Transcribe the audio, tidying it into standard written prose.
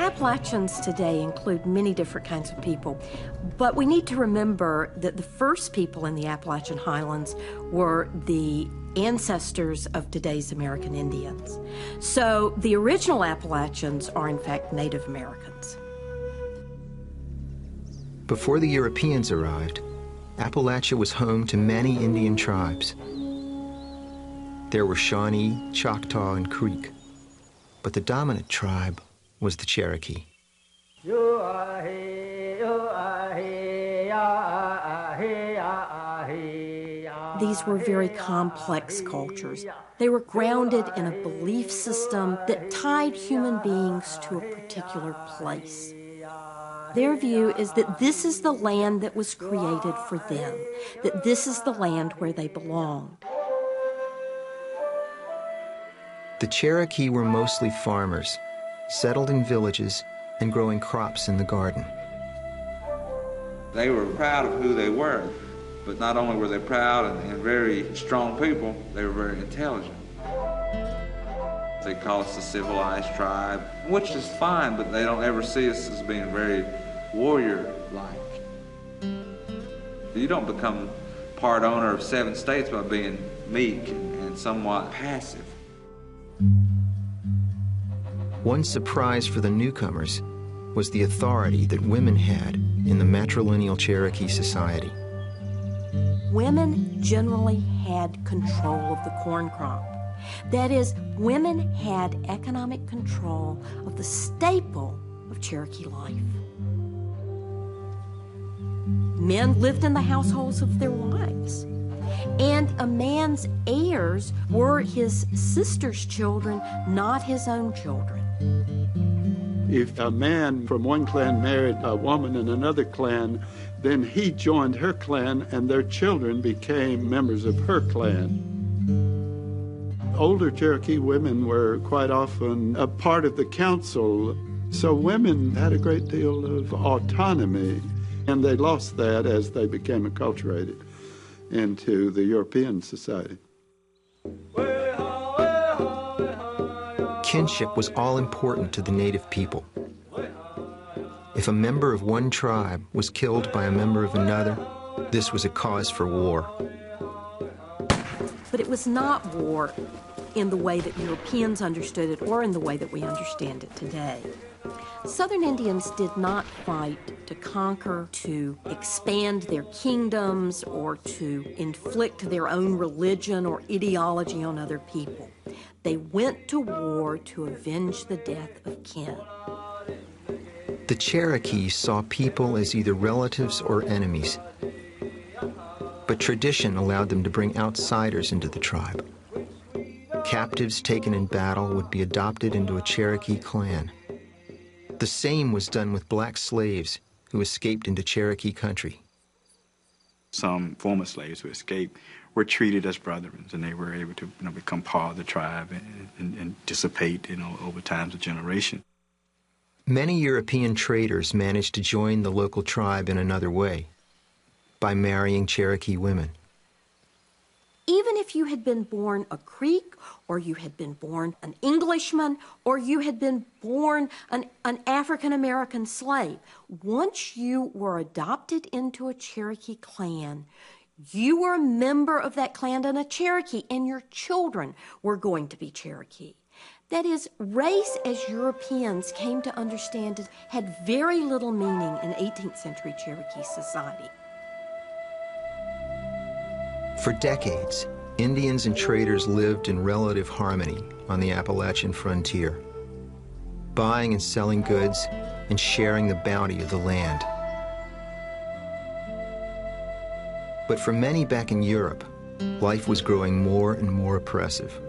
Appalachians today include many different kinds of people, but we need to remember that the first people in the Appalachian Highlands were the ancestors of today's American Indians. So the original Appalachians are in fact Native Americans. Before the Europeans arrived, Appalachia was home to many Indian tribes. There were Shawnee, Choctaw, and Creek, but the dominant tribe was the Cherokee. These were very complex cultures. They were grounded in a belief system that tied human beings to a particular place. Their view is that this is the land that was created for them, that this is the land where they belonged. The Cherokee were mostly farmers, settled in villages and growing crops in the garden. They were proud of who they were, but not only were they proud and very strong people, they were very intelligent. They call us a civilized tribe, which is fine, but they don't ever see us as being very warrior-like. You don't become part owner of 7 states by being meek and somewhat passive. One surprise for the newcomers was the authority that women had in the matrilineal Cherokee society. Women generally had control of the corn crop. That is, women had economic control of the staple of Cherokee life. Men lived in the households of their wives, and a man's heirs were his sister's children, not his own children. If a man from one clan married a woman in another clan, then he joined her clan and their children became members of her clan. Older Cherokee women were quite often a part of the council, so women had a great deal of autonomy, and they lost that as they became acculturated into the European society. Kinship was all important to the native people. If a member of one tribe was killed by a member of another, this was a cause for war. But it was not war in the way that Europeans understood it or in the way that we understand it today. Southern Indians did not fight to conquer, to expand their kingdoms, or to inflict their own religion or ideology on other people. They went to war to avenge the death of kin. The Cherokee saw people as either relatives or enemies, but tradition allowed them to bring outsiders into the tribe. Captives taken in battle would be adopted into a Cherokee clan. The same was done with black slaves who escaped into Cherokee country. Some former slaves who escaped were treated as brethren, and they were able to become part of the tribe and dissipate over times of generation. Many European traders managed to join the local tribe in another way, by marrying Cherokee women. Even if you had been born a Creek, or you had been born an Englishman, or you had been born an African-American slave, once you were adopted into a Cherokee clan, you were a member of that clan and a Cherokee, and your children were going to be Cherokee. That is, race as Europeans came to understand it had very little meaning in 18th century Cherokee society. For decades, Indians and traders lived in relative harmony on the Appalachian frontier, buying and selling goods and sharing the bounty of the land. But for many back in Europe, life was growing more and more oppressive.